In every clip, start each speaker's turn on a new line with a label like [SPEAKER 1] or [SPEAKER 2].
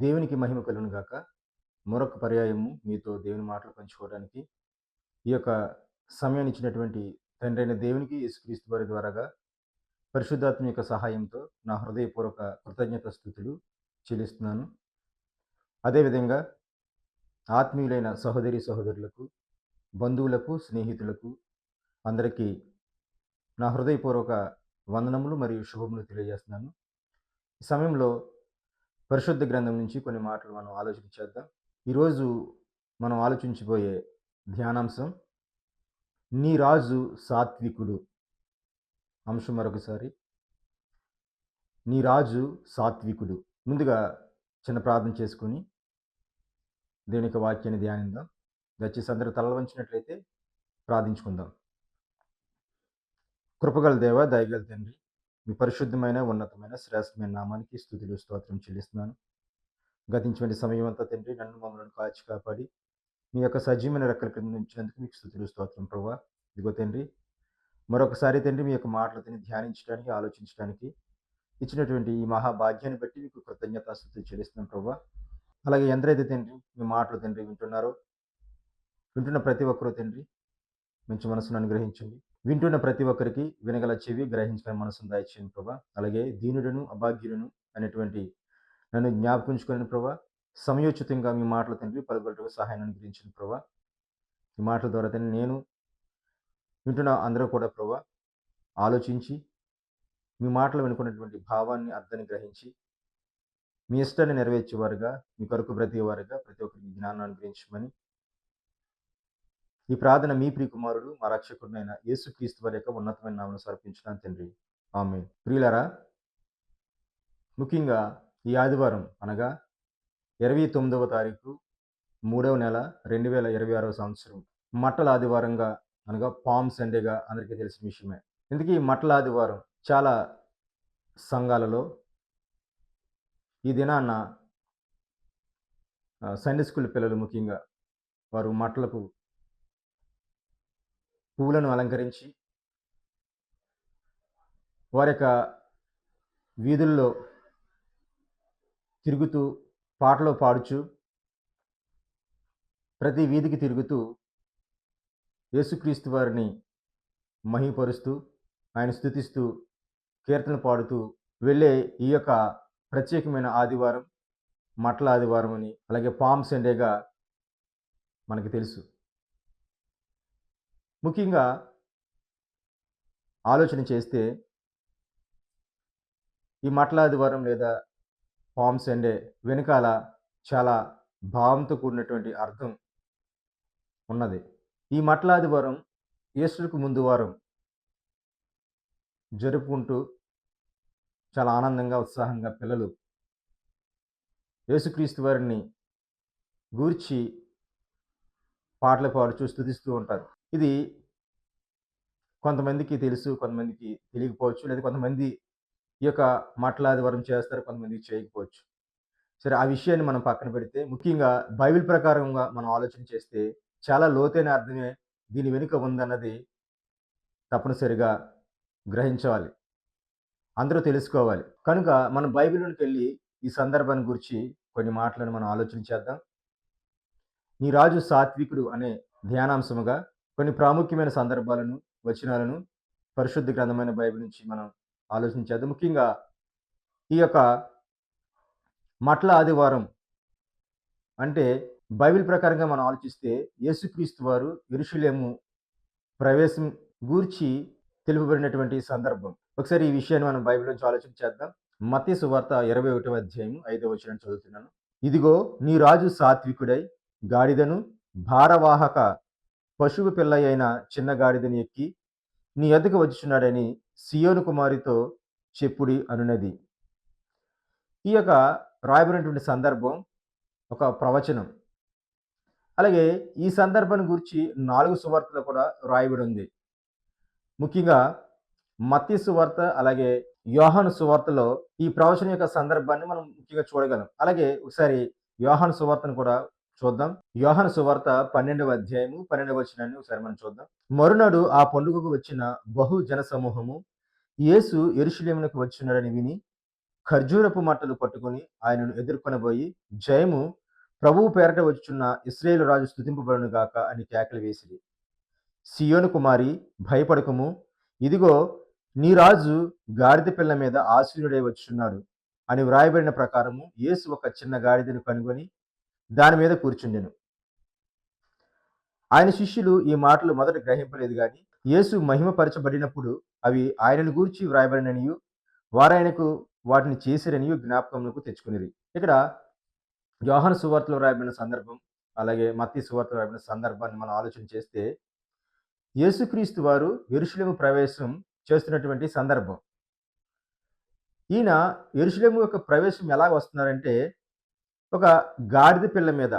[SPEAKER 1] దేవునికి మహిమ కలుగును గాక. మరొక పర్యాయము మీతో దేవుని మాటలు పంచుకోవడానికి ఈ యొక్క సమయాన్ని ఇచ్చినటువంటి తండ్రైన దేవునికి యేసుక్రీస్తు వారి ద్వారాగా పరిశుద్ధాత్మ యొక్క సహాయంతో నా హృదయపూర్వక కృతజ్ఞతాస్తుతులు చెల్లిస్తున్నాను. అదేవిధంగా ఆత్మీయులైన సహోదరి సహోదరులకు, బంధువులకు, స్నేహితులకు అందరికీ నా హృదయపూర్వక వందనములు మరియు శుభములు తెలియజేస్తున్నాను. ఈ సమయంలో పరిశుద్ధ గ్రంథం నుంచి కొన్ని మాటలు మనం ఆలోచన చేద్దాం. ఈరోజు మనం ఆలోచించబోయే ధ్యానాంశం నీ రాజు సాత్వికుడు. అంశం మరొకసారి, నీ రాజు సాత్వికుడు. ముందుగా చిన్న ప్రార్థన చేసుకుని దేవుని యొక్క వాక్యాన్ని ధ్యానిద్దాం. దయచేసి అందరూ తలలు వంచినట్లయితే ప్రార్థించుకుందాం. కృపగల దేవ, దయగల తండ్రి, మీ పరిశుద్ధమైన ఉన్నతమైన శ్రేష్టమైన నామానికి స్తుతులు స్తోత్రం చెల్లిస్తున్నాను. గతించిన సమయం అంతా తండ్రి నన్ను మమ్మల్ని కాచి కాపాడి మీ యొక్క సజీవమైన రెక్కల క్రింద ఉంచినందుకు మీకు స్తుతులు స్తోత్రం ప్రభువా. ఇదిగో తండ్రి, మరొకసారి తండ్రి మీ యొక్క మాటలను ధ్యానించడానికి, ఆలోచించడానికి ఇచ్చినటువంటి ఈ మహాభాగ్యాన్ని బట్టి మీకు కృతజ్ఞతాస్తుతులు చెల్లిస్తున్నాం ప్రభువా. అలాగే ఎందరైతే తండ్రి మీ మాటలు తండ్రి వింటున్న ప్రతి ఒక్కరూ తండ్రి మంచి మనసును అనుగ్రహించండి. వింటున్న ప్రతి ఒక్కరికి వినగల చెవి, గ్రహించగల మనసును దయచేయండి ప్రభా. అలాగే దీనుడను అభాగ్యులను అనేటువంటి నన్ను జ్ఞాపకించుకుని ప్రభా, సమయోచితంగా మీ మాటలు తండ్రి పలుకులకు సహాయాన్ని అనుగ్రహించిన ప్రభా. ఈ మాటల ద్వారా తండ్రి నేను వింటున్న అందరూ కూడా ప్రభా ఆలోచించి మీ మాటలు వినుకున్నటువంటి భావాన్ని, అర్థాన్ని గ్రహించి మీ ఇష్టాన్ని నెరవేర్చేవారుగా, మీ కొరకు బ్రతికేవారుగా ప్రతి ఒక్కరికి జ్ఞానాన్ని అనుగ్రహించమని ఈ ప్రార్థన మీ ప్రియ కుమారుడు మా రక్షకుడినైన యేసుక్రీస్తు వారి యొక్క ఉన్నతమైన నామమున సమర్పించున్నాను తండ్రి. ఆమేన్. ప్రియులారా, ముఖ్యంగా ఈ ఆదివారం అనగా 29వ తారీఖు 3వ నెల 2026వ సంవత్సరం మట్టల ఆదివారంగా అనగా పామ్ సండేగా అందరికీ తెలిసిన విషయమే. ఇందుకే ఈ మట్టల ఆదివారం చాలా సంఘాలలో ఈ దినాన్న సండే స్కూల్ పిల్లలు ముఖ్యంగా వారు మట్టలకు పువ్వులను అలంకరించి వారి యొక్క వీధుల్లో తిరుగుతూ, పాటలు పాడుచు, ప్రతి వీధికి తిరుగుతూ యేసుక్రీస్తు వారిని మహిమపరుస్తూ, ఆయన స్తుతిస్తూ, కీర్తనలు పాడుతూ వెళ్ళే ఈ యొక్క ప్రత్యేకమైన ఆదివారం మట్టల ఆదివారం అని, అలాగే పామ్ సండేగా మనకి తెలుసు. ముఖ్యంగా ఆలోచన చేస్తే ఈ మట్టల ఆదివారం లేదా పామ్ సండే వెనకాల చాలా భావంతో కూడినటువంటి అర్థం ఉన్నది. ఈ మట్టల ఆదివారం ఈస్టర్‌కు ముందు వారం జరుపుకుంటూ చాలా ఆనందంగా, ఉత్సాహంగా పిల్లలు యేసుక్రీస్తు వారిని గూర్చి పాటలు పాడుచూ స్తుతిస్తూ ఉంటారు. ఇది కొంతమందికి తెలుసు, కొంతమందికి తెలియకపోవచ్చు. లేదా కొంతమంది ఈ యొక్క మట్టల ఆదివారం చేస్తారు, కొంతమందికి చేయకపోవచ్చు. సరే, ఆ విషయాన్ని మనం పక్కన పెడితే ముఖ్యంగా బైబిల్ ప్రకారంగా మనం ఆలోచన చేస్తే చాలా లోతైన అర్థమే దీని వెనుక ఉందన్నది తప్పనిసరిగా గ్రహించాలి. అందరూ తెలుసుకోవాలి. కనుక మనం బైబిల్‌లోకి వెళ్ళి ఈ సందర్భాన్ని గురించి కొన్ని మాటలను మనం ఆలోచన చేద్దాం. నీ రాజు సాత్వికుడు అనే ధ్యానాంశముగా కొన్ని ప్రాముఖ్యమైన సందర్భాలను, వచనాలను పరిశుద్ధ గ్రంథమైన బైబిల్ నుంచి మనం ఆలోచించేద్దాం. ముఖ్యంగా ఈ యొక్క మట్టల ఆదివారం అంటే బైబిల్ ప్రకారంగా మనం ఆలోచిస్తే యేసుక్రీస్తు వారు యెరూషలేము ప్రవేశం గూర్చి తెలుపబడినటువంటి సందర్భం. ఒకసారి ఈ విషయాన్ని మనం బైబిల్ నుంచి ఆలోచన చేద్దాం. మత్తయి సువార్త 21వ అధ్యాయం 5వ వచనం చదువుతున్నాను. ఇదిగో నీ రాజు సాత్వికుడై గాడిదను, భారవాహక పశువు పిల్ల అయిన చిన్న గాడిదని ఎక్కి నీ యొద్దకు వచ్చుచున్నాడని సియోను కుమారితో చెప్పుడి అనునది. ఈ యొక్క రాయబడినటువంటి సందర్భం ఒక ప్రవచనం. అలాగే ఈ సందర్భాన్ని గురించి 4 సువార్తలో కూడా రాయబడి ఉంది. ముఖ్యంగా మత్తయి సువార్త, అలాగే యోహాను సువార్తలో ఈ ప్రవచనం యొక్క సందర్భాన్ని మనం ముఖ్యంగా చూడగలం. అలాగే ఒకసారి యోహాను సువార్తను కూడా చూద్దాం. యోహాను సువార్త 12వ అధ్యాయము 12వ వచనాన్ని ఒకసారి మనం చూద్దాం. మరునాడు ఆ పండుగకు వచ్చిన బహు జన సమూహము యేసు యెరూషలేమునకు వచ్చున్నాడని విని ఖర్జూరపు మట్టలు పట్టుకొని ఆయనను ఎదుర్కొనబోయి జయము ప్రభువు పేరట వచ్చుచున్న ఇశ్రాయేలు రాజు స్తుతింపబడును గాక అని కేకలు వేసిరి. సియోను కుమారి భయపడకుము, ఇదిగో నీ రాజు గాడిద పిల్ల మీద ఆసీనుడై వచ్చుచున్నాడు అని వ్రాయబడిన ప్రకారము యేసు ఒక చిన్న గాడిదను కనుగొని దాని మీద కూర్చుండెను. ఆయన శిష్యులు ఈ మాటలు మొదట గ్రహింపలేదు గాని యేసు మహిమపరచబడినప్పుడు అవి ఆయనను గూర్చి వ్రాయబడిననియు వారాయనకు వాటిని చేసిరనియు జ్ఞాపకములకు తెచ్చుకునిరి. ఇక్కడ యోహాను సువార్తలో రాయబడిన సందర్భం, అలాగే మత్తయి సువార్తలో రాయబడిన సందర్భాన్ని మనం ఆలోచన చేస్తే యేసుక్రీస్తు వారు యెరూషలేము ప్రవేశం చేస్తున్నటువంటి సందర్భం. ఈయన యెరూషలేము యొక్క ప్రవేశం ఎలా వస్తున్నారంటే ఒక గాడిద పిల్ల మీద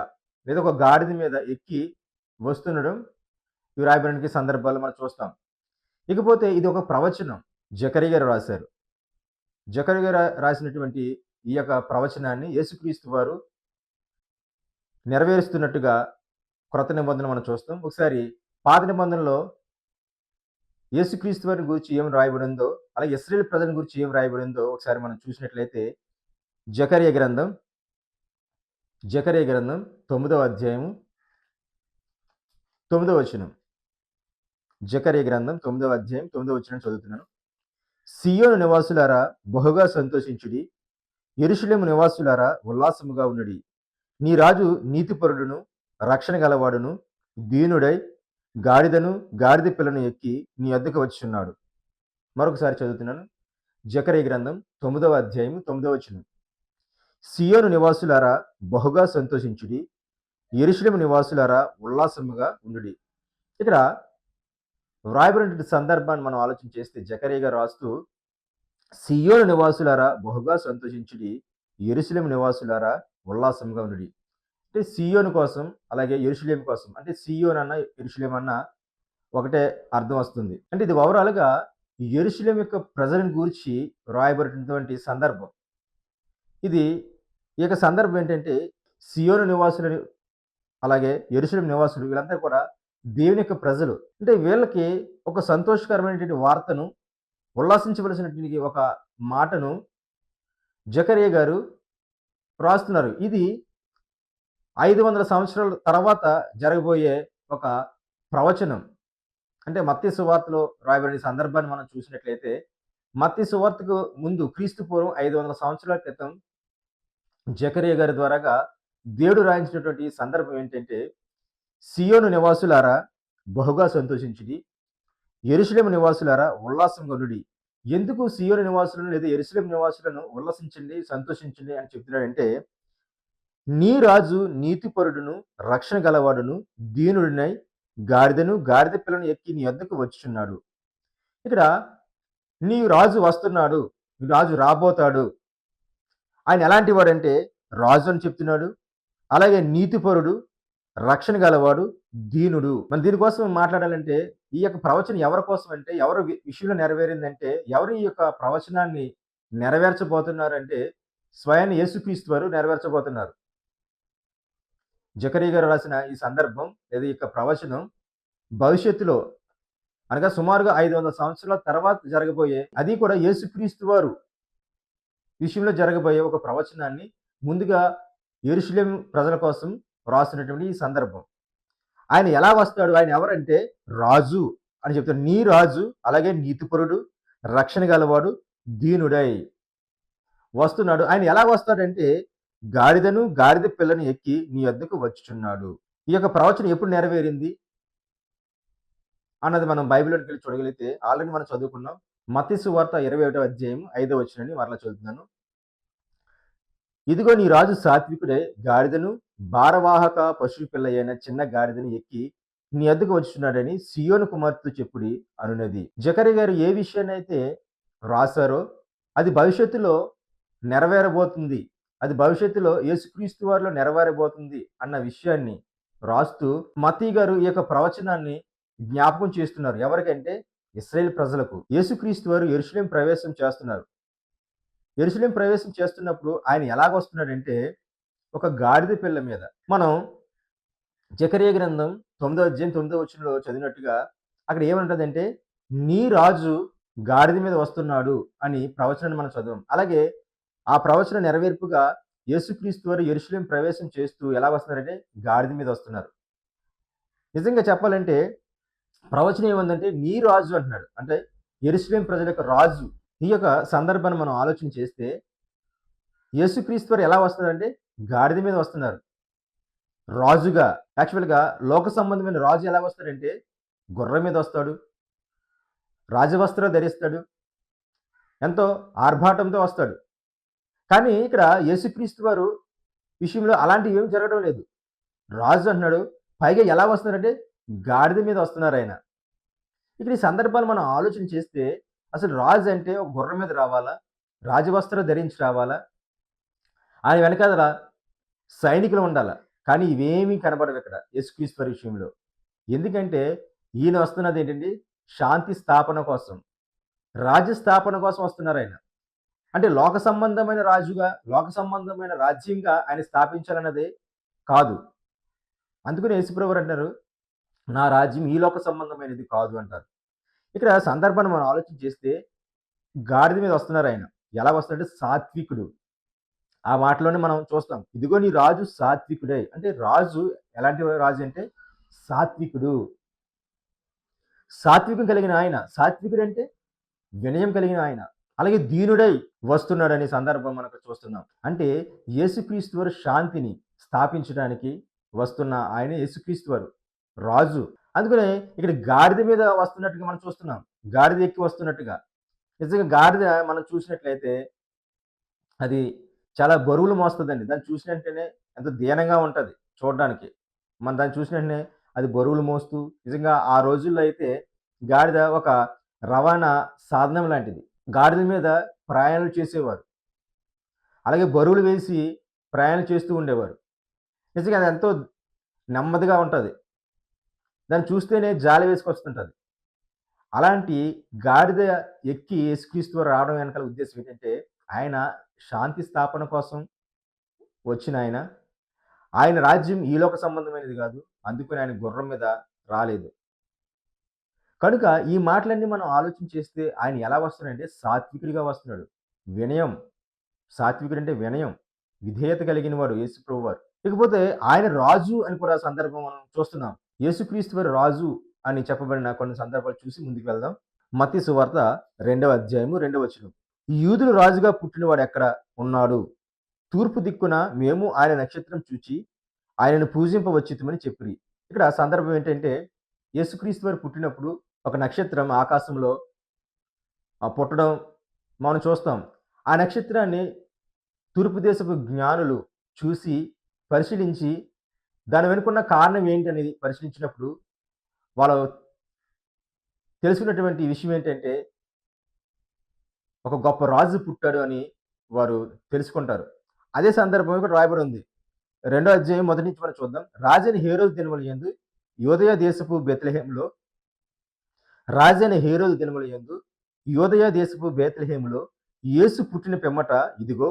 [SPEAKER 1] లేదా ఒక గాడిద మీద ఎక్కి వస్తుండడం ఈ రాయబడిన సందర్భాలు మనం చూస్తాం. ఇకపోతే ఇది ఒక ప్రవచనం జకరియా గారు రాశారు. జకరియా గారు రాసినటువంటి ఈ యొక్క ప్రవచనాన్ని యేసుక్రీస్తు వారు నెరవేరుస్తున్నట్టుగా క్రొత్త నిబంధన మనం చూస్తాం. ఒకసారి పాత నిబంధనలో యేసుక్రీస్తు వారిని గురించి ఏం రాయబడిందో, అలాగే ఇశ్రాయేలు ప్రజల గురించి ఏం రాయబడిందో ఒకసారి మనం చూసినట్లయితే జకరియా గ్రంథం 9వ అధ్యాయము 9వ వచనం. జకరియా గ్రంథం 9వ అధ్యాయం 9వ వచనం చదువుతున్నాను. సియోను నివాసులారా బహుగా సంతోషించుడి, యెరూషలేము నివాసులారా ఉల్లాసముగా ఉండుడి. నీ రాజు నీతిపరుడును రక్షణ గలవాడును దీనుడై గాడిదను గాడిద పిల్లను ఎక్కి నీ వద్దకు వచ్చుచున్నాడు. మరొకసారి చదువుతున్నాను. జకరియా గ్రంథం 9వ అధ్యాయం 9వ వచనం. సియోను నివాసులారా బహుగా సంతోషించుడి, యెరూషలేము నివాసులారా ఉల్లాసముగా ఉండుడి. ఇక్కడ వ్రాయబడినటువంటి సందర్భాన్ని మనం ఆలోచన చేస్తే జకరియా గారు రాస్తూ సియోను నివాసులారా బహుగా సంతోషించుడి, యెరూషలేము నివాసులారా ఉల్లాసముగా ఉండుడి. అంటే సియోను కోసం అలాగే యెరూషలేము కోసం, అంటే సియోన్ అన్న యెరూషలేము అన్న ఒకటే అర్థం వస్తుంది. అంటే ఇది ఓవరాల్‌గా యెరూషలేము యొక్క ప్రజలను గూర్చి వ్రాయబడినటువంటి సందర్భం. ఇది ఈ యొక్క సందర్భం ఏంటంటే సియోను నివాసులని అలాగే యెరూషలేము నివాసులు వీళ్ళంతా కూడా దేవుని యొక్క ప్రజలు. అంటే వీళ్ళకి ఒక సంతోషకరమైనటువంటి వార్తను, ఉల్లాసించవలసినటువంటి ఒక మాటను జకరియా గారు రాస్తున్నారు. ఇది 500 సంవత్సరాల తర్వాత జరగబోయే ఒక ప్రవచనం. అంటే మత్తయి సువార్తలో రాయబడిన సందర్భాన్ని మనం చూసినట్లయితే మత్తయి సువార్తకు ముందు క్రీస్తు పూర్వం 500 సంవత్సరాల క్రితం జకరియా గారి ద్వారాగా దేవుడు రాయించినటువంటి సందర్భం ఏంటంటే సియోను నివాసులారా బహుగా సంతోషించుడి, యెరూషలేము నివాసులారా ఉల్లాసంగా ఉండుడి. ఎందుకు సియోను నివాసులను లేదా యెరూషలేము నివాసులను ఉల్లసించండి, సంతోషించండి అని చెప్తున్నాడంటే నీ రాజు నీతిపరుడును రక్షణ గలవాడును దీనుడినై గాడిదను గాడిద పిల్లను ఎక్కి నీ వద్దకు వచ్చుచున్నాడు. ఇక్కడ నీ రాజు వస్తున్నాడు, నీ రాజు రాబోతాడు. ఆయన ఎలాంటి వాడంటే రాజు అని చెప్తున్నాడు, అలాగే నీతిపరుడు, రక్షణ గలవాడు, దీనుడు. మనం దీనికోసం మాట్లాడాలంటే ఈ యొక్క ప్రవచనం ఎవరి కోసం అంటే ఎవరి విషయంలో నెరవేరిందంటే ఎవరు ఈ యొక్క ప్రవచనాన్ని నెరవేర్చబోతున్నారంటే స్వయాన్ని యేసుక్రీస్తు వారు నెరవేర్చబోతున్నారు. జకరియా గారు రాసిన ఈ సందర్భం లేదా ఈ యొక్క ప్రవచనం భవిష్యత్తులో అనగా సుమారుగా 500 సంవత్సరాల తర్వాత జరగబోయే, అది కూడా యేసుక్రీస్తు వారు విషయంలో జరగబోయే ఒక ప్రవచనాన్ని ముందుగా యెరూషలేము ప్రజల కోసం రాసినటువంటి ఈ సందర్భం. ఆయన ఎలా వస్తాడు, ఆయన ఎవరంటే రాజు అని చెప్తాడు. నీ రాజు అలాగే నీతిపరుడు, రక్షణ గలవాడు, దీనుడై వస్తున్నాడు. ఆయన ఎలా వస్తాడంటే గాడిదను గాడిద పిల్లను ఎక్కి నీ వద్దకు వచ్చుచున్నాడు. ఈ యొక్క ప్రవచనం ఎప్పుడు నెరవేరింది అన్నది మనం బైబిల్‌లోకి వెళ్ళి చూడగలిగితే ఆల్రెడీ మనం చదువుకున్నాం. మత్తయి సువార్త 21వ అధ్యాయం 5వ వచనాన్ని మరలా చదువుతున్నాను. ఇదిగో నీ రాజు సాత్వికుడై గాడిదను భారవాహక పశువు పిల్ల అయిన చిన్న గాడిదను ఎక్కి నీ వద్దకు వచ్చుచున్నాడని సియోను కుమార్తెతో చెప్పుడి అనునది. జకరియా గారు ఏ విషయాన్నైతే రాశారో అది భవిష్యత్తులో నెరవేరబోతుంది, అది భవిష్యత్తులో యేసుక్రీస్తు వారిలో నెరవేరబోతుంది అన్న విషయాన్ని రాస్తూ మత్తయి గారు ఈ యొక్క ప్రవచనాన్ని జ్ఞాపకం చేస్తున్నారు. ఎవరికంటే ఇశ్రాయేలు ప్రజలకు. యేసుక్రీస్తు వారు యెరూషలేము ప్రవేశం చేస్తున్నారు. యెరూషలేము ప్రవేశం చేస్తున్నప్పుడు ఆయన ఎలాగొస్తున్నాడంటే ఒక గాడిద పిల్ల మీద. మనం జకరియా గ్రంథం 9వ అధ్యాయం 9వ వచనంలో చదివినట్టుగా అక్కడ ఏమంటదంటే నీ రాజు గాడిద మీద వస్తున్నాడు అని ప్రవచనాన్ని మనం చదివాం. అలాగే ఆ ప్రవచన నెరవేర్పుగా యేసుక్రీస్తు వారు యెరూషలేము ప్రవేశం చేస్తూ ఎలా వస్తున్నారంటే గాడిద మీద వస్తున్నారు. నిజంగా చెప్పాలంటే ప్రవచనం ఏముందంటే నీ రాజు అంటున్నాడు. అంటే యెరూషలేము ప్రజల యొక్క రాజు. ఈ యొక్క సందర్భాన్ని మనం ఆలోచన చేస్తే యేసుక్రీస్తు వారు ఎలా వస్తున్నారంటే గాడిద మీద వస్తున్నారు. రాజుగా యాక్చువల్‌గా లోక సంబంధమైన రాజు ఎలా వస్తాడంటే గుర్రం మీద వస్తాడు. రాజవస్త్రాలు ధరిస్తాడు. ఎంతో ఆర్భాటంతో వస్తాడు. కానీ ఇక్కడ యేసుక్రీస్తు వారు విషయంలో అలాంటివి ఏమి జరగడం లేదు. రాజు అంటున్నాడు. పైగా ఎలా వస్తున్నారంటే గాడిద మీద వస్తున్నారాయన. ఇక్కడ ఈ సందర్భాలు మనం ఆలోచన చేస్తే అసలు రాజు అంటే ఒక గుర్రం మీద రావాలా? రాజవస్త్రం ధరించి రావాలా? ఆయన వెనకాతల సైనికులు ఉండాలా? కానీ ఇవేమీ కనబడవిక్కడ యేసుక్రీస్తు వారి విషయంలో. ఎందుకంటే ఈయన వస్తున్నదేంటండి శాంతి స్థాపన కోసం. రాజ్య స్థాపన కోసం వస్తున్నారాయన. అంటే లోక సంబంధమైన రాజుగా, లోక సంబంధమైన రాజ్యంగా ఆయన స్థాపించాలన్నదే కాదు. అందుకనే యేసుప్రభువారు అంటారు, "నా రాజ్యం ఈ లోక సంబంధమైనది కాదు" అంటారు. ఇక్కడ సందర్భాన్ని మనం ఆలోచన చేస్తే గాడిద మీద వస్తున్నారాయన. ఎలా వస్తున్నాడంటే సాత్వికుడు. ఆ మాటలోనే మనం చూస్తాం. "ఇదిగో నీ రాజు సాత్వికుడే." అంటే రాజు ఎలాంటి రాజు అంటే సాత్వికుడు. సాత్వికం కలిగిన ఆయన. సాత్వికుడంటే వినయం కలిగిన ఆయన. అలాగే దీనుడై వస్తున్నాడనే సందర్భం మనకు చూస్తున్నాం. అంటే యేసుక్రీస్తు వారు శాంతిని స్థాపించడానికి వస్తున్న ఆయన యేసుక్రీస్తు వారు. రాజు. అందుకనే ఇక్కడ గాడిద మీద వస్తున్నట్టుగా మనం చూస్తున్నాం. గాడిద ఎక్కి వస్తున్నట్టుగా. నిజంగా గాడిద మనం చూసినట్లయితే అది చాలా బరువులు మోస్తదండి. దాన్ని చూసిన వెంటనే ఎంతో దీనంగా ఉంటది చూడడానికి. మనం దాన్ని చూసిన వెంటనే అది బరువులు మోస్తూ నిజంగా ఆ రోజుల్లో అయితే గాడిద ఒక రవాణా సాధనం లాంటిది. గాడిద మీద ప్రయాణాలు చేసేవారు. అలాగే బరువులు వేసి ప్రయాణం చేస్తూ ఉండేవారు. నిజంగా అది ఎంతో నెమ్మదిగా ఉంటది. దాన్ని చూస్తేనే జాలి వేసుకొస్తుంటది. అలాంటి గాడిద ఎక్కి యేసుక్రీస్తు వారు రావడం వెనకాల ఉద్దేశ్యం ఏంటంటే, ఆయన శాంతి స్థాపన కోసం వచ్చిన ఆయన. ఆయన రాజ్యం ఈ లోక సంబంధమైనది గాదు. అందుకని ఆయన గుర్రం మీద రాలేదు. కనుక ఈ మాటలన్నీ మనం ఆలోచన చేస్తే ఆయన ఎలా వస్తున్నాడంటే సాత్వికుడిగా వస్తున్నాడు. వినయం. సాత్వికుడంటే వినయం. విధేయత కలిగిన వాడు యేసు ప్రభువారు. ఇకపోతే ఆయన రాజు అని కూడా సందర్భం మనం చూస్తున్నాం. యేసుక్రీస్తు వారు రాజు అని చెప్పబడిన కొన్ని సందర్భాలు చూసి ముందుకు వెళ్దాం. మత్తయి సువార్త 2వ అధ్యాయము 2వ వచనం. యూదులు రాజుగా పుట్టినవాడు ఎక్కడ ఉన్నాడు? తూర్పు దిక్కున మేము ఆయన నక్షత్రం చూచి ఆయనను పూజింపవచ్చితిమని చెప్పిరి. ఇక్కడ సందర్భం ఏంటంటే యేసుక్రీస్తు వారు పుట్టినప్పుడు ఒక నక్షత్రం ఆకాశంలో పుట్టడం మనం చూస్తాం. ఆ నక్షత్రాన్ని తూర్పు దేశపు జ్ఞానులు చూసి పరిశీలించి దాని వెనుకున్న కారణం ఏంటనేది పరిశీలించినప్పుడు వాళ్ళు తెలుసుకున్నటువంటి విషయం ఏంటంటే ఒక గొప్ప రాజు పుట్టాడు అని వారు తెలుసుకుంటారు. అదే సందర్భం ఇక్కడ రాయబడి ఉంది. 2వ అధ్యాయం మొదటి నుంచి మనం చూద్దాం. రాజైన హేరోదు దినముల యందు యోదయ దేశపు బెత్లెహేములో రాజైన హేరోదు దినముల యందు యోదయ దేశపు బేత్లెహేములో యేసు పుట్టిన పిమ్మట ఇదిగో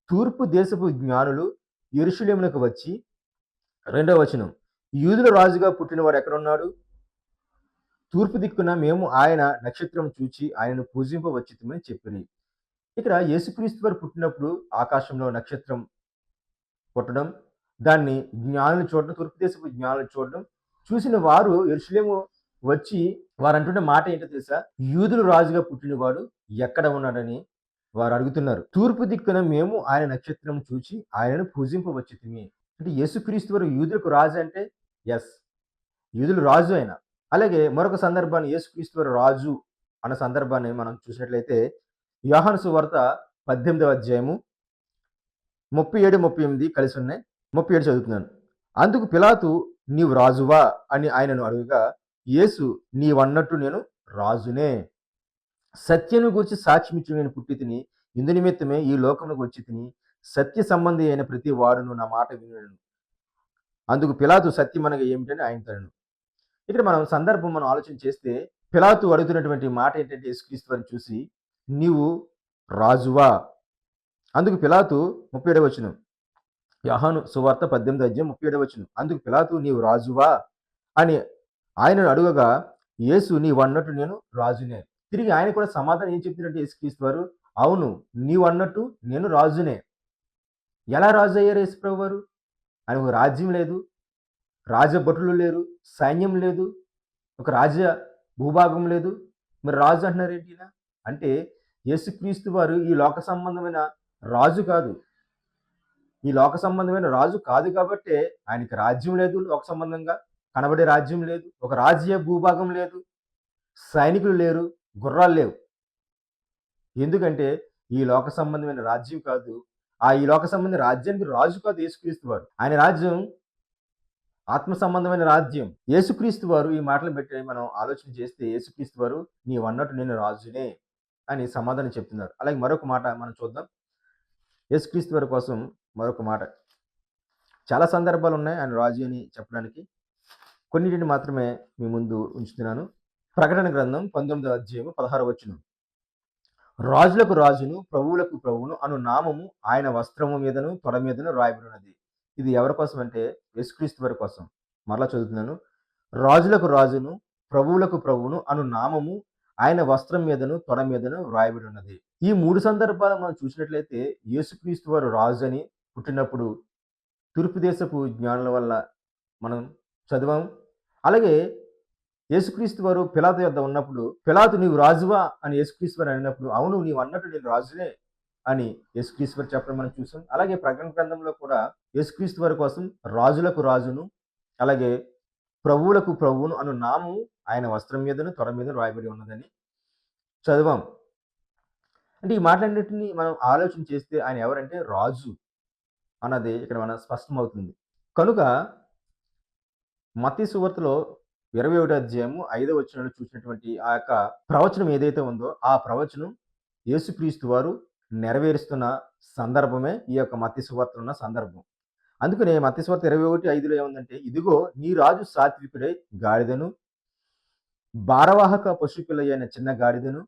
[SPEAKER 1] తూర్పు దేశపు జ్ఞానులు యెరూషలేమునకు వచ్చి 2వ వచనం యూదుల రాజుగా పుట్టినవాడు ఎక్కడున్నాడు? తూర్పు దిక్కున మేము ఆయన నక్షత్రం చూచి ఆయనను పూజింపవచ్చితిమని చెప్పిరి. ఇక్కడ యేసుక్రీస్తు వారు పుట్టినప్పుడు ఆకాశంలో నక్షత్రం పుట్టడం, దాన్ని జ్ఞానులు చూడడం, తూర్పు దేశపు జ్ఞానులు చూడడం, చూసిన వారు యెరూషలేము వచ్చి వారంటున్న మాట ఏంటో తెలుసా? యూదులు రాజుగా పుట్టినవాడు ఎక్కడ ఉన్నాడని వారు అడుగుతున్నారు. తూర్పు దిక్కున మేము ఆయన నక్షత్రం చూచి ఆయనను పూజింపవచ్చితిమి. అంటే యేసుక్రీస్తు వారు యూదులకు రాజు అంటే యెస్. యూదులు రాజు ఆయన. అలాగే మరొక సందర్భాన్ని యేసుక్రీస్తు వారు రాజు అన్న సందర్భాన్ని మనం చూసినట్లయితే యోహాను సువార్త 18వ అధ్యాయము 37, 38 కలిసి ఉన్నాయి. 37 చదువుతున్నాను. అందుకు పిలాతు నీవు రాజువా అని ఆయనను అడుగగా యేసు నీవన్నట్టు నేను రాజునే. సత్యను గూర్చి సాక్ష్యమిచ్చి నేను పుట్టి తిని ఇందు నిమిత్తమే ఈ లోకమునకు వచ్చి తిని సత్య సంబంధి అయిన ప్రతి వాడును నా మాట వినును. అందుకు పిలాతు సత్యమనగా ఏమిటని ఆయనను. ఇక్కడ మనం సందర్భం మనం ఆలోచన చేస్తే పిలాతు అడుగుతున్నటువంటి మాట ఏంటంటే యేసుక్రీస్తు వారిని చూసి నీవు రాజువా? అందుకు పిలాతు 37వ వచనం. యోహాను సువార్త 18వ అధ్యాయం 37వ వచనం. అందుకు పిలాతు నీవు రాజువా అని ఆయనను అడుగగా యేసు నీవన్నట్టు నేను రాజునే. తిరిగి ఆయన కూడా సమాధానం ఏం చెప్తున్నట్టు యేసుక్రీస్తు వారు అవును, నీవన్నట్టు నేను రాజునే. ఎలా రాజు అయ్యారు యేసుప్రభు వారు? ఆయనకు ఒక రాజ్యం లేదు, రాజభటులు లేరు, సైన్యం లేదు, ఒక భూభాగం లేదు. మరి రాజు అంటున్నారేంటి ఈయన? అంటే యేసుక్రీస్తు వారు ఈ లోక సంబంధమైన రాజు కాదు. ఈ లోక సంబంధమైన రాజు కాదు కాబట్టే ఆయనకి రాజ్యం లేదు, లోక సంబంధంగా కనబడే రాజ్యం లేదు, ఒక రాజ్య భూభాగం లేదు, సైనికులు లేరు, గుర్రాలు లేవు. ఎందుకంటే ఈ లోక సంబంధమైన రాజ్యం కాదు. ఈ లోక సంబంధమైన రాజ్యానికి రాజు కాదు యేసుక్రీస్తు వారు. ఆయన రాజ్యం ఆత్మ సంబంధమైన రాజ్యం. యేసుక్రీస్తు వారు ఈ మాటలు బట్టి మనం ఆలోచన చేస్తే యేసుక్రీస్తు వారు నీవన్నట్టు నేను రాజునే అని సమాధానం చెప్తున్నారు. అలాగే మరొక మాట మనం చూద్దాం. యేసుక్రీస్తు వారి కోసం మరొక మాట. చాలా సందర్భాలు ఉన్నాయి ఆయన రాజు అని చెప్పడానికి. కొన్నిటిని మాత్రమే మీ ముందు ఉంచుతున్నాను. ప్రకటన గ్రంథం 19వ అధ్యాయము 16వ వచనం. రాజులకు రాజును, ప్రభువులకు ప్రభువును అను నామము ఆయన వస్త్రము మీదను, తొడ మీదను రాయబడి ఉన్నది. ఇది ఎవరి కోసం అంటే యేసుక్రీస్తు వారి కోసం. మరలా చదువుతున్నాను. రాజులకు రాజును, ప్రభువులకు ప్రభువును అను నామము ఆయన వస్త్రం మీదను, తొడ మీదను రాయబడి ఉన్నది. ఈ 3 సందర్భాలు మనం చూసినట్లయితే యేసుక్రీస్తు వారు రాజు అని పుట్టినప్పుడు తూర్పు దేశపు జ్ఞానుల వల్ల మనం చదివాం. అలాగే యేసుక్రీస్తు వారు పిలాతు యొద్ద ఉన్నప్పుడు, పిలాతు నీవు రాజువా అని యేసుక్రీస్తు వారు అడిగినప్పుడు, అవును నీవు అన్నట్టు నేను రాజునే అని యేసుక్రీస్తు వారు చెప్పడం మనం చూసాం. అలాగే ప్రకటన గ్రంథంలో కూడా యేసుక్రీస్తు వారి కోసం రాజులకు రాజును, అలాగే ప్రభువులకు ప్రభువును అను నామము ఆయన వస్త్రం మీదను, తొడ మీదను రాయబడి ఉన్నదని చదివాం. అంటే ఈ మాటలన్నిటిని మనం ఆలోచన చేస్తే ఆయన ఎవరంటే రాజు అన్నది ఇక్కడ మన స్పష్టమవుతుంది. కనుక మత్తయి సువార్తలో 21వ అధ్యాయము 5వ వచనంలో చూసినటువంటి ఆ యొక్క ప్రవచనం ఏదైతే ఉందో ఆ ప్రవచనం యేసుక్రీస్తు వారు నెరవేరుస్తున్న సందర్భమే ఈ యొక్క మత్తయి సువార్తలో ఉన్న సందర్భం. అందుకనే మత్తయి సువార్త 21:5లో ఏముందంటే, ఇదిగో నీ రాజు సాత్వికుడై గాడిదను, భారవాహక పశుపిల్ల అయిన చిన్న గాడిదను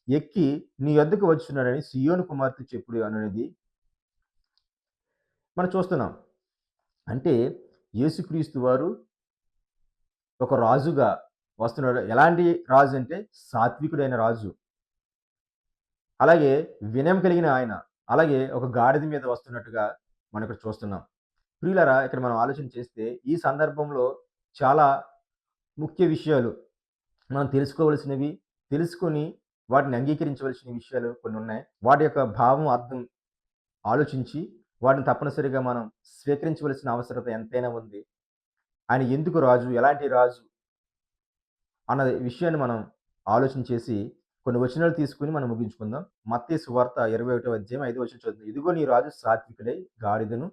[SPEAKER 1] ఎక్కి నీ యొద్దకు వచ్చున్నాడని సీయోను కుమార్తె చెప్పుడు అనేది మనం చూస్తున్నాం. అంటే యేసుక్రీస్తు వారు ఒక రాజుగా వస్తున్నాడు. ఎలాంటి రాజు అంటే సాత్వికుడైన రాజు. అలాగే వినయం కలిగిన ఆయన. అలాగే ఒక గాడిద మీద వస్తున్నట్టుగా మనం ఇక్కడ చూస్తున్నాం. ప్రియులారా, ఇక్కడ మనం ఆలోచన చేస్తే ఈ సందర్భంలో చాలా ముఖ్య విషయాలు మనం తెలుసుకోవలసినవి, తెలుసుకొని వాటిని అంగీకరించవలసిన విషయాలు కొన్ని ఉన్నాయి. వాటి యొక్క భావం, అర్థం ఆలోచించి వాటిని తప్పనిసరిగా మనం స్వీకరించవలసిన అవసరత ఎంతైనా ఉంది. ఆయన ఎందుకు రాజు, ఎలాంటి రాజు అన్న విషయాన్ని మనం ఆలోచన చేసి కొన్ని వచనాలు తీసుకుని మనం ముగించుకుందాం. మత్తయి సువార్త 21వ అధ్యాయం 5వ వచనం చదువుతుంది. ఇదిగో నీ రాజు సాత్వికుడై గాడిదను,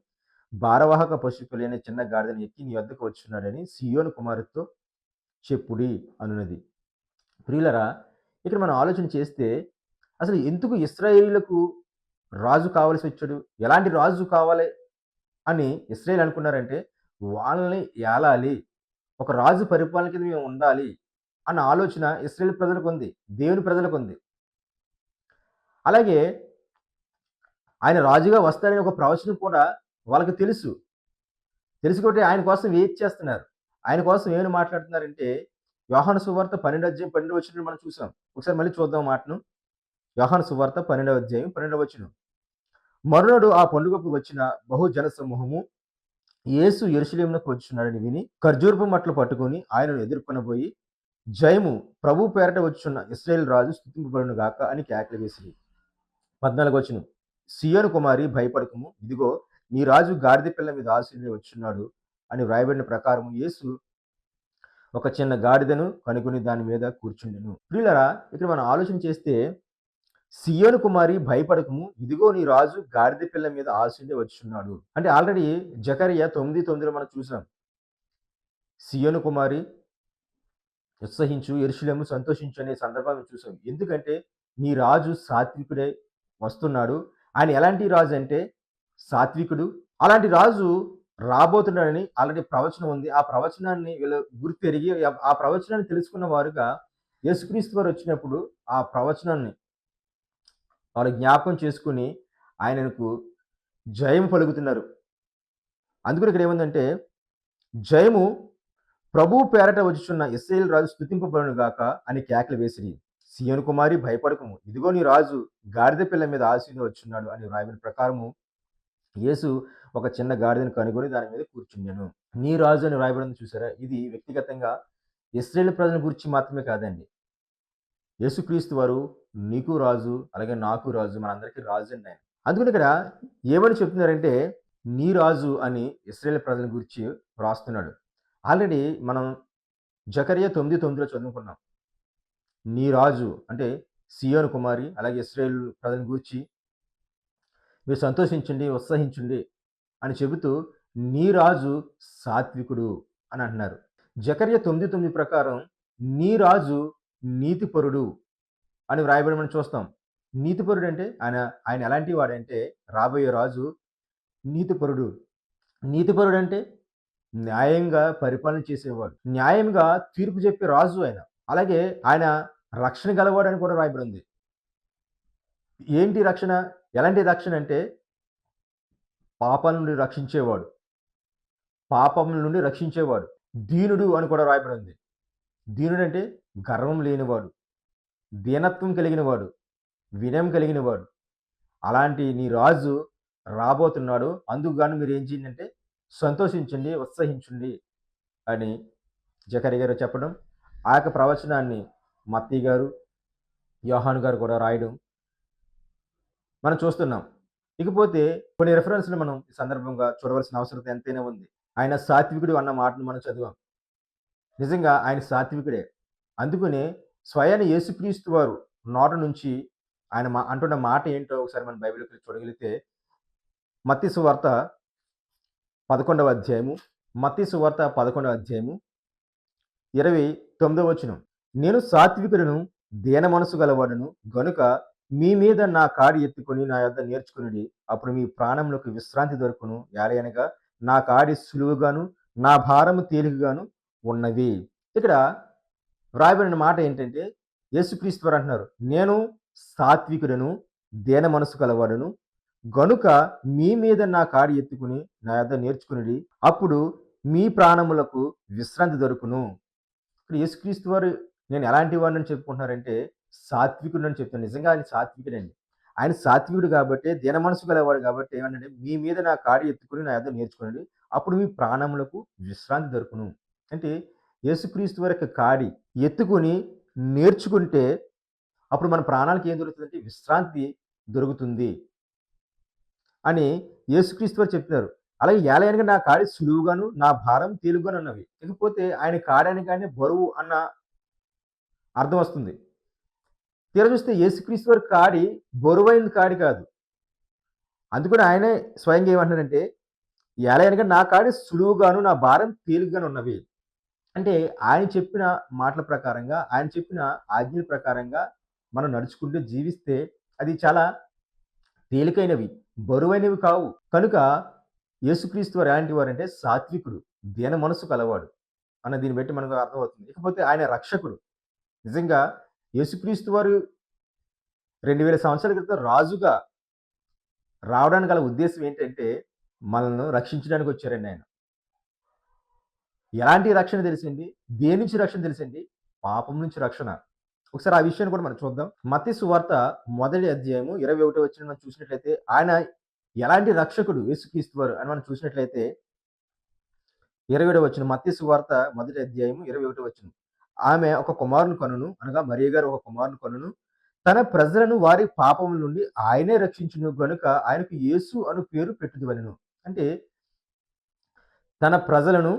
[SPEAKER 1] భారవాహక పశుపిల్లైన చిన్న గాడిదను ఎక్కి నీ వద్దకు వచ్చున్నాడని సీయోను కుమార్తెతో చెప్పుడి అనున్నది. ప్రియులరా, ఇక్కడ మనం ఆలోచన చేస్తే అసలు ఎందుకు ఇశ్రాయేలీయులకు రాజు కావాల్సి వచ్చాడు, ఎలాంటి రాజు కావాలి అని ఇశ్రాయేలు అనుకున్నారంటే, వాళ్ళని ఏలాలి, ఒక రాజు పరిపాలన కింద మేము ఉండాలి అన్న ఆలోచన ఇశ్రాయేలు ప్రజలకు ఉంది, దేవుని ప్రజలకు ఉంది. అలాగే ఆయన రాజుగా వస్తాడని ఒక ప్రవచనం కూడా వాళ్ళకి తెలుసు. తెలుసుకుంటే ఆయన కోసం వెయిట్ చేస్తున్నారు. ఆయన కోసం ఏమని మాట్లాడుతున్నారంటే, యోహాను సువార్త 12వ అధ్యాయం 12వ వచనం మనం చూసాం. ఒకసారి మళ్ళీ చూద్దాం మాటను. యోహాను సువార్త 12వ అధ్యాయం 12వ వచనం. మరునాడు ఆ పండుగకు వచ్చిన బహుజన సమూహము యేసు యెరూషలేమునకు వచ్చున్నాడని విని ఖర్జూరపు మట్టలు పట్టుకొని ఆయనను ఎదుర్కొనబోయి, జయము ప్రభు పేరట వచ్చున్న ఇశ్రాయేలు రాజు స్తుతింపబడును గాక అని కేకలు వేసిరి. 14వ వచనం. సీయోను కుమారి భయపడకుము, ఇదిగో నీ రాజు గాడిద పిల్ల మీద ఆశీనుడై వచ్చున్నాడు అని వ్రాయబడిన ప్రకారం యేసు ఒక చిన్న గాడిదను కనుగొని దాని మీద కూర్చుండెను. ప్రియులారా, ఇక్కడ మనం ఆలోచన చేస్తే సీయోను కుమారి భయపడకము, ఇదిగో నీ రాజు గాడిద పిల్ల మీద ఆశీనుడై వచ్చున్నాడు అంటే ఆల్రెడీ జకరియా 9:9లో మనం చూసాం. సీయోను కుమారి ఉత్సహించు, యెరూషలేము సంతోషించు అనే సందర్భాన్ని చూసాం. ఎందుకంటే నీ రాజు సాత్వికుడై వస్తున్నాడు. ఆయన ఎలాంటి రాజు అంటే సాత్వికుడు. అలాంటి రాజు రాబోతున్నాడని ఆల్రెడీ ప్రవచనం ఉంది. ఆ ప్రవచనాన్ని వీళ్ళు గుర్తెరిగి ఆ ప్రవచనాన్ని తెలుసుకున్న వారుగా యేసుక్రీస్తు వారు వచ్చినప్పుడు ఆ ప్రవచనాన్ని వాళ్ళు జ్ఞాపకం చేసుకుని ఆయనకు జయం పలుకుతున్నారు. అందుకని ఇక్కడ ఏముందంటే, జయము ప్రభువు పేరట వచ్చుచున్న ఇశ్రాయేలు రాజు స్తుతింపబడును గాక అని కేకలు వేసిరి. సీయోను కుమారి భయపడకుము. ఇదిగో నీ రాజు గాడిద పిల్ల మీద ఆసీనుడు వచ్చున్నాడు అని వ్రాయబడిన ప్రకారము యేసు ఒక చిన్న గాడిదను కనుగొని దాని మీద కూర్చుండెను. నీ రాజు అని వ్రాయబడింది చూసారా? ఇది వ్యక్తిగతంగా ఇశ్రాయేలు ప్రజల గురించి మాత్రమే కాదండి. యేసుక్రీస్తు వారు నీకు రాజు, అలాగే నాకు రాజు, మనందరికీ రాజు అండి ఆయన. అందుకని ఇక్కడ ఏమని చెప్తున్నారంటే, నీ రాజు అని ఇశ్రాయేలు ప్రజల గురించి వ్రాస్తున్నాడు. ఆల్రెడీ మనం జకర్యా 9:9లో చదువుకున్నాం. నీ రాజు అంటే సీయోను కుమారి, అలాగే ఇశ్రాయేలు ప్రజలను గూర్చి మీరు సంతోషించండి, ఉత్సహించండి అని చెబుతూ నీ రాజు సాత్వికుడు అని అంటున్నారు. జకర్యా 9:9 ప్రకారం నీ రాజు నీతిపరుడు అని వ్రాయబడి మనం చూస్తాం. నీతిపరుడు అంటే ఆయన ఎలాంటి వాడంటే రాబోయే రాజు నీతిపరుడు. నీతిపరుడు అంటే న్యాయంగా పరిపాలన చేసేవాడు. న్యాయంగా తీర్పు చెప్పే రాజు ఆయన. అలాగే ఆయన రక్షణ గలవాడని కూడా రాయబడింది. ఏంటి రక్షణ? ఎలాంటి రక్షణ అంటే పాపం నుండి రక్షించేవాడు. పాపముల నుండి రక్షించేవాడు. దీనుడు అని కూడా రాయబడింది. దీనుడు అంటే గర్వం లేనివాడు, దీనత్వం కలిగినవాడు, వినయం కలిగినవాడు. అలాంటి నీ రాజు రాబోతున్నాడు. అందుకు గాను మీరు ఏం చేయండి అంటే సంతోషించండి, ఉత్సహించండి అని జకర్యా గారు చెప్పడం. ఆ యొక్క ప్రవచనాన్ని మత్తయి గారు, యోహాను గారు కూడా రాయడం మనం చూస్తున్నాం. ఇకపోతే కొన్ని రిఫరెన్స్‌లు మనం ఈ సందర్భంగా చూడవలసిన అవసరం ఎంతైనా ఉంది. ఆయన సాత్వికుడు అన్న మాటను మనం చదివాం. నిజంగా ఆయన సాత్వికుడే. అందుకనే స్వయాన యేసుక్రీస్తు వారు నోట నుంచి ఆయన అంటున్న మాట ఏంటో ఒకసారి మనం బైబిల్‌లోకి చూడగలిగితే మత్తయి సువార్త 11వ అధ్యాయము, మత్తయి సువార్త 11వ అధ్యాయము 29వ వచనం. నేను సాత్వికుడను, దీన మనసు గలవాడను గనుక మీ మీద నా కాడి ఎత్తుకొని నా యొద్ద నేర్చుకొనుడి. అప్పుడు మీ ప్రాణములకు విశ్రాంతి దొరుకును. ఏలయనగా నా కాడి సులువుగాను, నా భారము తేలికగాను ఉన్నవి. ఇక్కడ వ్రాయబడిన మాట ఏంటంటే యేసుక్రీస్తు వారు అంటున్నారు, నేను సాత్వికుడను, దీన మనసు గలవాడను గనుక మీ మీద నా కాడి ఎత్తుకుని నా యొద్ద నేర్చుకొనుడి. అప్పుడు మీ ప్రాణములకు విశ్రాంతి దొరుకును. ఇక్కడ యేసుక్రీస్తు వారు నేను ఎలాంటి వాడిని చెప్పుకుంటున్నారంటే సాత్వికుడు అని చెప్తాను. నిజంగా ఆయన సాత్వికుడండి. ఆయన సాత్వికుడు కాబట్టి, దీన మనసు గలవాడు కాబట్టి ఏమనంటే మీ మీద నా కాడి ఎత్తుకుని నా యొద్ద నేర్చుకోండి. అప్పుడు మీ ప్రాణములకు విశ్రాంతి దొరుకును. అంటే యేసుక్రీస్తు వారి యొక్క కాడి ఎత్తుకొని నేర్చుకుంటే అప్పుడు మన ప్రాణాలకు ఏం దొరుకుతుందంటే విశ్రాంతి దొరుకుతుంది అని యేసుక్రీస్తు వారు చెప్తున్నారు. అలాగే ఏలయనగా నా కాడి సులువుగాను, నా భారం తేలికగాను ఉన్నవి. ఇకపోతే ఆయన కాడి అనగానే బరువు అన్న అర్థం వస్తుంది. తీరా చూస్తే యేసుక్రీస్తు వారి కాడి బరువైన కాడి కాదు. అందుకని ఆయనే స్వయంగా ఏమంటున్నారంటే ఏలయనగా నా కాడి సులువుగాను, నా భారం తేలికగాను ఉన్నవి. అంటే ఆయన చెప్పిన మాటల ప్రకారంగా, ఆయన చెప్పిన ఆజ్ఞల ప్రకారంగా మనం నడుచుకుంటూ జీవిస్తే అది చాలా తేలికైనవి, బరువైనవి కావు. కనుక యేసుక్రీస్తు వారు ఎలాంటి వారంటే సాత్వికుడు, దీన మనసు కలవాడు అన్న దీన్ని బట్టి మనకు అర్థమవుతుంది. ఇకపోతే ఆయన రక్షకుడు. నిజంగా యేసుక్రీస్తు వారు 2000 సంవత్సరాల క్రితం రాజుగా రావడానికి గల ఉద్దేశం ఏంటంటే మనల్ని రక్షించడానికి వచ్చారండి ఆయన. ఎలాంటి రక్షణ తెలిసింది? దేని నుంచి రక్షణ తెలిసింది? పాపం నుంచి రక్షణ. ఒకసారి ఆ విషయాన్ని కూడా మనం చూద్దాం. మత్తయి సువార్త మొదటి అధ్యాయము 21వ వచనం మనం చూసినట్లయితే ఆయన ఎలాంటి రక్షకుడు యేసుక్రీస్తు వారు అని మనం చూసినట్లయితే 27వ వచనం, మత్తయి సువార్త మొదటి అధ్యాయము 21వ వచనం. ఆమె ఒక కుమారుని కనును, అనగా మరియ గారు ఒక కుమారుని కనును, తన ప్రజలను వారి పాపముల నుండి ఆయనే రక్షించును గనుక ఆయనకు యేసు అను పేరు పెట్టుదువలెను. అంటే తన ప్రజలను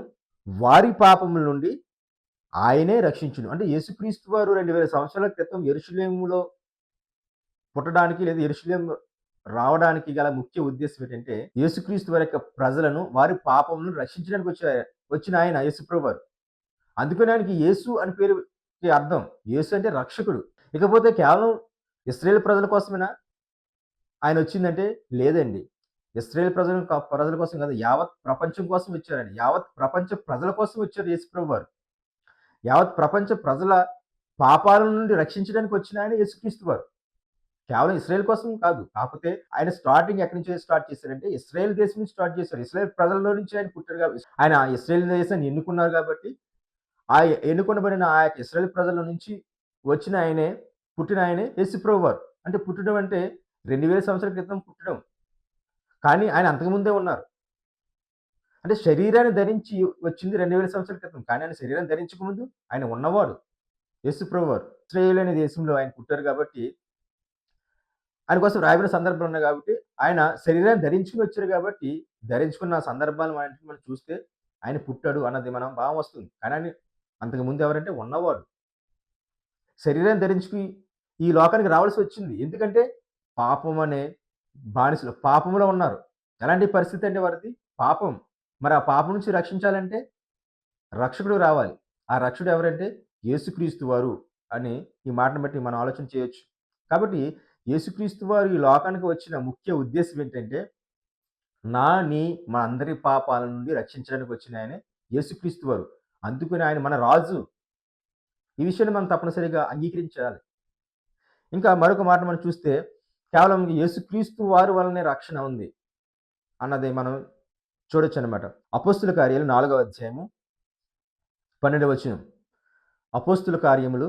[SPEAKER 1] వారి పాపముల నుండి ఆయనే రక్షించును. అంటే యేసుక్రీస్తు వారు 2000 సంవత్సరాల క్రితం యెరూషలేములో పుట్టడానికి లేదా యెరూషలేము రావడానికి గల ముఖ్య ఉద్దేశం ఏంటంటే యేసుక్రీస్తు వారి యొక్క ప్రజలను వారి పాపములను రక్షించడానికి వచ్చిన ఆయన యేసుప్రభువు వారు. అందుకని ఆయనకి యేసు అని పేరుకి అర్థం. యేసు అంటే రక్షకుడు. ఇకపోతే కేవలం ఇశ్రాయేలు ప్రజల కోసమేనా ఆయన వచ్చిందంటే లేదండి. ఇశ్రాయేలు ప్రజల కోసం కాదు, యావత్ ప్రపంచం కోసం వచ్చారండి. యావత్ ప్రపంచ ప్రజల కోసం వచ్చారు యేసుప్రభువు వారు. యావత్ ప్రపంచ ప్రజల పాపాల నుండి రక్షించడానికి వచ్చిన ఆయన యేసుక్రీస్తు వారు. కేవలం ఇశ్రాయేల్ కోసం కాదు. కాకపోతే ఆయన స్టార్టింగ్ ఎక్కడి నుంచి స్టార్ట్ చేశారంటే ఇశ్రాయేల్ దేశం నుంచి స్టార్ట్ చేశారు. ఇశ్రాయేల్ ప్రజల్లో నుంచి ఆయన పుట్టారు కాబట్టి ఆయన ఇశ్రాయేల్ దేశాన్ని ఎన్నుకున్నారు కాబట్టి ఆ ఎన్నుకొనబడిన ఆ యొక్క ఇశ్రాయేల్ ప్రజల నుంచి వచ్చిన ఆయనే పుట్టిన ఆయనే యేసు ప్రభువారు. అంటే పుట్టడం అంటే 2000 సంవత్సరాల క్రితం పుట్టడం. కానీ ఆయన అంతకుముందే ఉన్నారు. అంటే శరీరాన్ని ధరించి వచ్చింది 2000 సంవత్సరాల క్రితం. కానీ ఆయన శరీరాన్ని ధరించకముందు ఆయన ఉన్నవాడు. యేసు ప్రభువారు. ఇశ్రాయేలు అనే దేశంలో ఆయన పుట్టారు కాబట్టి, ఆయన కోసం రాయబడిన సందర్భాలు ఉన్నాయి కాబట్టి, ఆయన శరీరాన్ని ధరించుకొని వచ్చారు కాబట్టి, ధరించుకున్న సందర్భాలు వాటిని మనం చూస్తే ఆయన పుట్టాడు అన్నది మనం భావం వస్తుంది. కానీ ఆయన అంతకుముందు ఎవరంటే ఉన్నవాడు. శరీరాన్ని ధరించుకొని ఈ లోకానికి రావాల్సి వచ్చింది. ఎందుకంటే పాపం అనే బానిసలు పాపంలో ఉన్నారు. ఎలాంటి పరిస్థితి అండి వారిది? పాపం. మరి ఆ పాపం నుంచి రక్షించాలంటే రక్షకుడు రావాలి. ఆ రక్షకుడు ఎవరంటే యేసుక్రీస్తు వారు అని ఈ మాటను బట్టి మనం ఆలోచన చేయొచ్చు. కాబట్టి యేసుక్రీస్తు వారు ఈ లోకానికి వచ్చిన ముఖ్య ఉద్దేశ్యం ఏంటంటే, నీ మన అందరి పాపాల నుండి రక్షించడానికి వచ్చిన ఆయనే యేసుక్రీస్తు వారు. అందుకని ఆయన మన రాజు. ఈ విషయాన్ని మనం తప్పనిసరిగా అంగీకరించాలి. ఇంకా మరొక మాట మనం చూస్తే, కేవలం యేసుక్రీస్తు వారి వల్లనే రక్షణ ఉంది అన్నది మనం చూడొచ్చనమాట. అపోస్తుల కార్యాలు 4వ అధ్యాయము 12వ వచనం. అపోస్తుల కార్యములు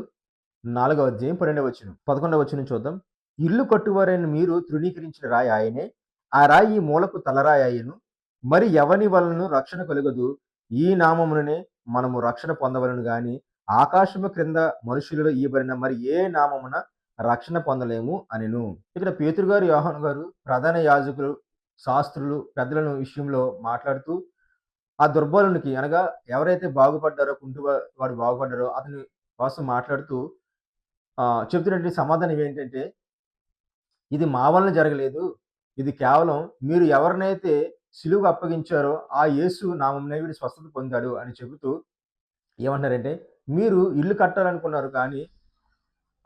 [SPEAKER 1] 4వ అధ్యాయం 12వ వచనం. 11వ వచనం చూద్దాం. ఇల్లు కట్టువారైన మీరు తృణీకరించిన రాయి ఆయనే. ఆ రాయి మూలకు తలరాయి అయ్యెను. మరి ఎవని వలనను రక్షణ కలుగదు. ఈ నామముననే మనము రక్షణ పొందవలెను గాని, ఆకాశము క్రింద మనుషులలో ఇయ్యబడిన మరి ఏ నామమున రక్షణ పొందలేము అనెను. ఇక్కడ పేతురు గారు, యోహాను గారు ప్రధాన యాజకులు, శాస్త్రులు, పెద్దలను విషయంలో మాట్లాడుతూ ఆ దుర్బలునికి అనగా ఎవరైతే బాగుపడ్డారో వాడు బాగుపడ్డారో అతని కోసం మాట్లాడుతూ చెప్తున్నటువంటి సమాధానం ఏంటంటే, ఇది మా వలన జరగలేదు. ఇది కేవలం మీరు ఎవరినైతే సిలువకు అప్పగించారో ఆ యేసు నామమున వీడు స్వస్థత పొందాడు అని చెబుతూ ఏమంటున్నారంటే, మీరు ఇల్లు కట్టాలనుకున్నారు కానీ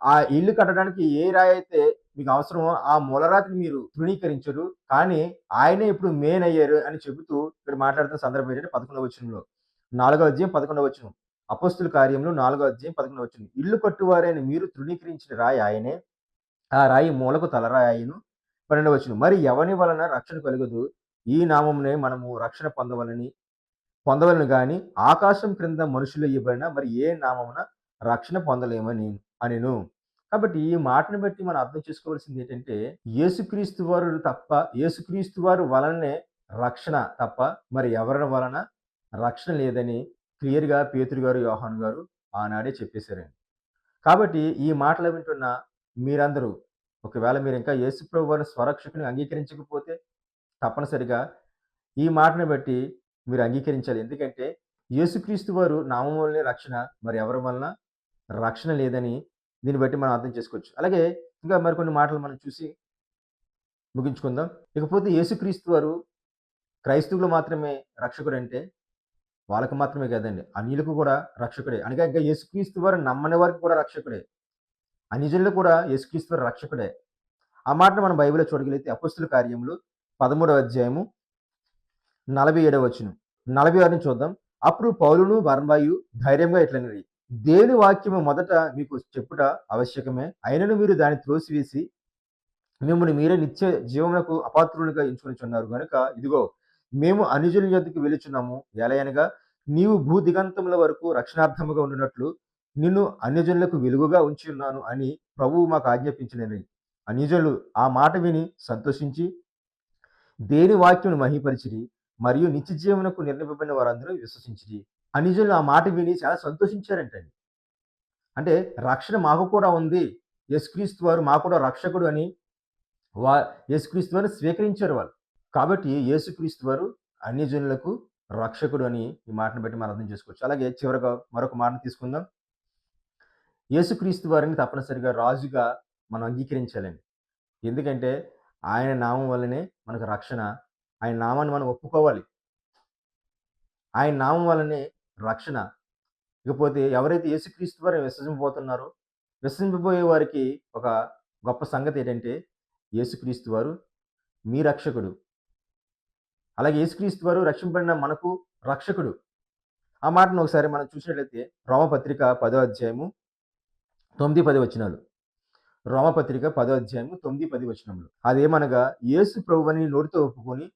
[SPEAKER 1] ఆ ఇల్లు కట్టడానికి ఏ రాయైతే మీకు అవసరమో ఆ మూలరాతిని మీరు తృణీకరించరు. కానీ ఆయనే ఇప్పుడు మెయిన్ అయ్యారు అని చెబుతూ ఇక్కడ మాట్లాడుతున్న సందర్భం ఏంటంటే 11వ వచనంలో. 4వ అధ్యాయం 11వ వచనం. అపోస్తుల కార్యములు 4వ అధ్యాయం 11వ వచనం. ఇల్లు కట్టువారైన మీరు తృణీకరించిన రాయి ఆయనే. ఆ రాయి మూలకు తలరాయి అయ్యును. 12వ వచనం. మరి ఎవని వలన రక్షణ కలుగదు. ఈ నామమునే మనము రక్షణ పొందవలెను గాని, ఆకాశం క్రింద మనుషులు ఇవ్వబడిన మరి ఏ నామమున రక్షణ పొందలేమని అనెను. కాబట్టి ఈ మాటను బట్టి మనం అర్థం చేసుకోవాల్సింది ఏంటంటే, యేసుక్రీస్తు వారు వలనే రక్షణ తప్ప మరి ఎవరి వలన రక్షణ లేదని క్లియర్‌గా పేతురు గారు, యోహాను గారు ఆనాడే చెప్పేసారండి. కాబట్టి ఈ మాటలు వింటున్న మీరందరూ ఒకవేళ మీరు ఇంకా యేసుప్రభు వారిని స్వరక్షకుని అంగీకరించకపోతే తప్పనిసరిగా ఈ మాటను బట్టి మీరు అంగీకరించాలి. ఎందుకంటే యేసుక్రీస్తు వారు నామం వల్లనే రక్షణ, మరి ఎవరి వలన రక్షణ లేదని దీన్ని బట్టి మనం అర్థం చేసుకోవచ్చు. అలాగే ఇంకా మరికొన్ని మాటలు మనం చూసి ముగించుకుందాం. ఇకపోతే యేసుక్రీస్తు వారు క్రైస్తవులు మాత్రమే రక్షకుడంటే వాళ్ళకి మాత్రమే కాదండి. అన్యులకు కూడా రక్షకుడే. అనగా ఇంకా యేసుక్రీస్తు వారు నమ్మని వారికి కూడా రక్షకుడే. అన్యజనులకు కూడా యేసుక్రీస్తు వారు రక్షకుడే. ఆ మాటను మనం బైబిల్‌లో చూడగలిగితే అపోస్తుల కార్యములు 13వ అధ్యాయము 47వ వచనం. 46ని చూద్దాం. అప్పుడు పౌలును బర్నబాయు ధైర్యంగా ఇట్లనిరి. దేవుని వాక్యము మొదట మీకు చెప్పుట ఆవశ్యకమే. అయినను మీరు దాన్ని త్రోసివేసి మిమ్మును మీరే నిత్య జీవమునకు అపాత్రులుగా ఎంచుకొనుచున్నారు గనుక ఇదిగో మేము అన్యజనుల యొద్దకు వెలుచున్నాము. ఎలయనగా నీవు భూదిగంతముల వరకు రక్షణార్థముగా ఉండునట్లు నిన్ను అన్యజనులకు వెలుగుగా ఉంచి ఉన్నాను అని ప్రభువు మాకు ఆజ్ఞాపించినని. అన్యజనులు ఆ మాట విని సంతోషించి దేవుని వాక్యమును మహిమపరిచిరి. మరియు నిత్య జీవమునకు నిర్ణయింపబడిన వారందరూ విశ్వసించిరి. అన్యజనులు ఆ మాట విని చాలా సంతోషించారంటండి. అంటే రక్షణ మాకు కూడా ఉంది. యేసుక్రీస్తు వారు మాకు కూడా రక్షకుడు అని యేసుక్రీస్తు వారిని స్వీకరించారు వాళ్ళు. కాబట్టి యేసుక్రీస్తు వారు అన్యజనులకు రక్షకుడు అని ఈ మాటను బట్టి మనం అర్థం చేసుకోవచ్చు. అలాగే చివరగా మరొక మాటను తీసుకుందాం. యేసుక్రీస్తు వారిని తప్పనిసరిగా రాజుగా మనం అంగీకరించాలండి. ఎందుకంటే ఆయన నామం వల్లనే మనకు రక్షణ. ఆయన నామాన్ని మనం ఒప్పుకోవాలి. ఆయన నామం వల్లనే రక్షణ. ఇకపోతే ఎవరైతే యేసుక్రీస్తు వారిని విశ్వసింపబోయే వారికి ఒక గొప్ప సంగతి ఏంటంటే యేసుక్రీస్తు వారు మీ రక్షకుడు. అలాగే యేసుక్రీస్తు వారు రక్షింపబడిన మనకు రక్షకుడు. ఆ మాటను ఒకసారి మనం చూసినట్లయితే రోమపత్రిక 10వ అధ్యాయము 9, 10 వచనాలు. రోమపత్రిక 10వ అధ్యాయము 9, 10 వచనములు. అదేమనగా యేసు ప్రభువని నోటితో ఒప్పుకొని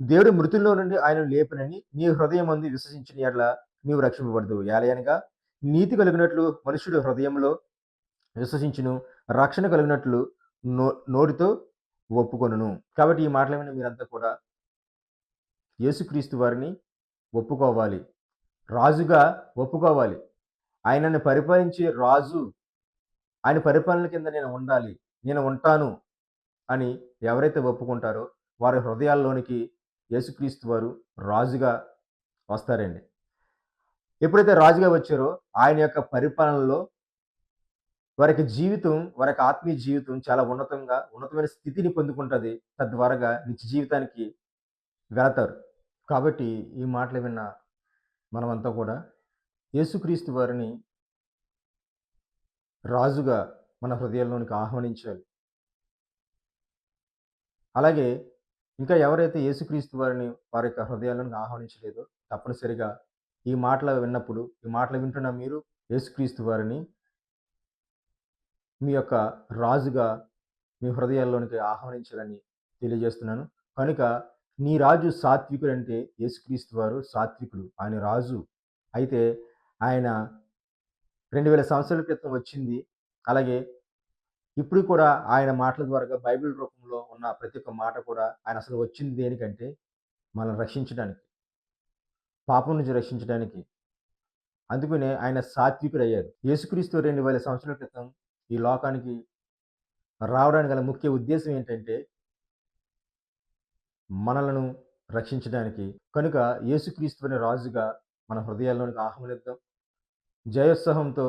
[SPEAKER 1] దేవుడు మృతుల్లో నుండి ఆయనను లేపనని నీ హృదయమందు విశ్వసించిన యెడల నీవు రక్షింపబడదువు. ఏలయనగా నీతి కలిగినట్లు మనుషుడు హృదయంలో విశ్వసించును, రక్షణ కలిగినట్లు నో నోటితో ఒప్పుకొనును. కాబట్టి ఈ మాటలు విన్న మీరంతా కూడా యేసుక్రీస్తు వారిని ఒప్పుకోవాలి. రాజుగా ఒప్పుకోవాలి. ఆయనను పరిపాలించే రాజు, ఆయన పరిపాలన కింద నేను ఉండాలి, నేను ఉంటాను అని ఎవరైతే ఒప్పుకుంటారో వారి హృదయాల్లోనికి యేసుక్రీస్తు వారు రాజుగా వస్తారండి. ఎప్పుడైతే రాజుగా వచ్చారో ఆయన యొక్క పరిపాలనలో వారికి జీవితం, వారి యొక్క ఆత్మీయ జీవితం చాలా ఉన్నతమైన స్థితిని పొందుకుంటది. తద్వారాగా నిత్య జీవితానికి వెళతారు. కాబట్టి ఈ మాటలు విన్న మనమంతా కూడా యేసుక్రీస్తు వారిని రాజుగా మన హృదయాల్లోనికి ఆహ్వానించాలి. అలాగే ఇంకా ఎవరైతే యేసుక్రీస్తు వారిని వారి యొక్క హృదయాల్లోనికి ఆహ్వానించలేదో తప్పనిసరిగా ఈ మాటలు విన్నప్పుడు, ఈ మాటలు వింటున్న మీరు యేసుక్రీస్తు వారిని మీ యొక్క రాజుగా మీ హృదయాల్లోనికి ఆహ్వానించాలని తెలియజేస్తున్నాను. కనుక నీ రాజు సాత్వికుడంటే యేసుక్రీస్తు వారు సాత్వికుడు. ఆయన రాజు. అయితే ఆయన 2000 సంవత్సరాల క్రితం వచ్చింది. అలాగే ఇప్పుడు కూడా ఆయన మాటల ద్వారాగా బైబిల్ రూపంలో ఉన్న ప్రతి ఒక్క మాట కూడా ఆయన అసలు వచ్చింది దేనికంటే మనల్ని రక్షించడానికి. పాపం నుంచి రక్షించడానికి. అందుకనే ఆయన సాత్వికుడయ్యారు. యేసుక్రీస్తు 2000 సంవత్సరాల క్రితం ఈ లోకానికి రావడానికి గల ముఖ్య ఉద్దేశ్యం ఏంటంటే మనలను రక్షించడానికి. కనుక యేసుక్రీస్తుని రాజుగా మన హృదయాల్లోనికి ఆహ్వానిద్దాం. జయోత్సాహంతో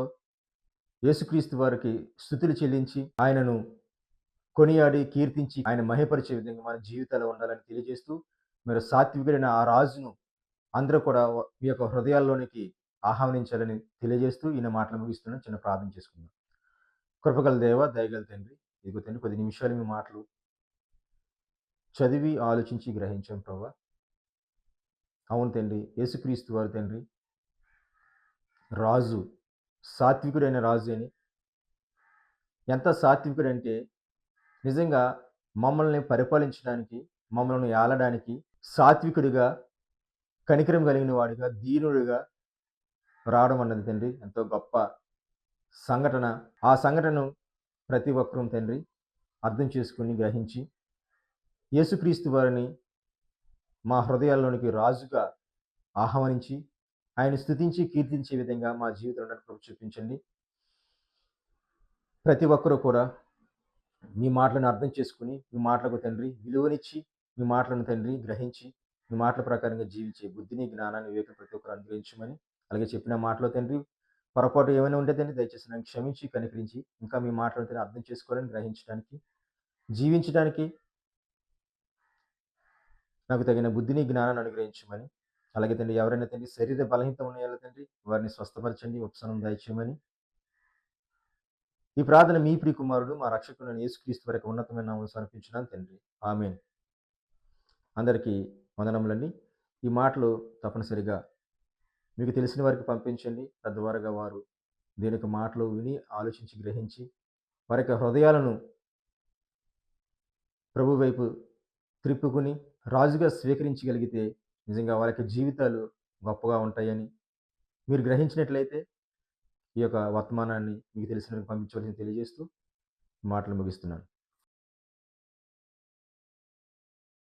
[SPEAKER 1] యేసుక్రీస్తు వారికి స్తుతులు చెల్లించి, ఆయనను కొనియాడి, కీర్తించి, ఆయన మహిమపరిచే విధంగా మన జీవితాల్లో ఉండాలని తెలియజేస్తూ, మీరు సాత్వికుడైన ఆ రాజును అందరూ కూడా మీ యొక్క హృదయాల్లోనికి ఆహ్వానించాలని తెలియజేస్తూ ఈయన మాటలు ముగిస్తున్నాను. చిన్న ప్రార్థన చేసుకుందాం. కృపగల దేవ, దయగల తండ్రి, ఇదిగో తండ్రి కొద్ది నిమిషాలు మీ మాటలు చదివి, ఆలోచించి గ్రహించాం ప్రభా. అవును తండ్రి, యేసుక్రీస్తు వారు తండ్రి రాజు, సాత్వికుడైన రాజు అని. ఎంత సాత్వికుడంటే నిజంగా మమ్మల్ని పరిపాలించడానికి, మమ్మల్ని ఏలడానికి సాత్వికుడిగా, కనికరం కలిగిన వాడిగా, దీనుడిగా రావడం అన్నది తండ్రి ఎంతో గొప్ప సంఘటన. ఆ సంఘటనను ప్రతి ఒక్కరూ తండ్రి అర్థం చేసుకొని, గ్రహించి యేసుక్రీస్తు వారిని మా హృదయాల్లోనికి రాజుగా ఆహ్వానించి, ఆయన స్తుతించి, కీర్తించే విధంగా మా జీవితంలో కృప చూపించండి. ప్రతి ఒక్కరూ కూడా మీ మాటలను అర్థం చేసుకొని, మీ మాటలకు తండ్రి విలువనిచ్చి, మీ మాటలను తండ్రి గ్రహించి, మీ మాటల ప్రకారంగా జీవించే బుద్ధిని, జ్ఞానాన్ని, వివేకం ప్రతి ఒక్కరు అనుగ్రహించమని, అలాగే చెప్పిన మాటలో తండ్రి పొరపాటు ఏమైనా ఉంటే తండ్రి దయచేసి నన్ను క్షమించి, కనికరించి, ఇంకా మీ మాటలను తండ్రి అర్థం చేసుకోవాలని, గ్రహించడానికి, జీవించడానికి నాకు తగిన బుద్ధిని, జ్ఞానాన్ని అనుగ్రహించమని, అలాగే తండ్రి ఎవరైనా తండ్రి శరీర బలహీనత ఉన్న తండ్రి వారిని స్వస్థపరచండి, ఉపశమనం దయచేయమని ఈ ప్రార్థన మీ ప్రియ కుమారుడు మా రక్షకుడైన యేసుక్రీస్తు వారి ఉన్నతమైన నామములో సమర్పించున్నాను తండ్రి. ఆమేన్. అందరికీ వందనములండి. ఈ మాటలు తప్పనిసరిగా మీకు తెలిసిన వారికి పంపించండి. తద్వారాగా వారు దీని యొక్క మాటలు విని, ఆలోచించి, గ్రహించి వారి యొక్క హృదయాలను ప్రభు వైపు త్రిప్పుకొని రాజుగా స్వీకరించగలిగితే నిజంగా వారి యొక్క జీవితాలు గొప్పగా ఉంటాయని మీరు గ్రహించినట్లయితే ఈ యొక్క వర్తమానాన్ని మీకు తెలిసిన వారికి పంపించవలసింది తెలియజేస్తూ మాటలు ముగిస్తున్నాను.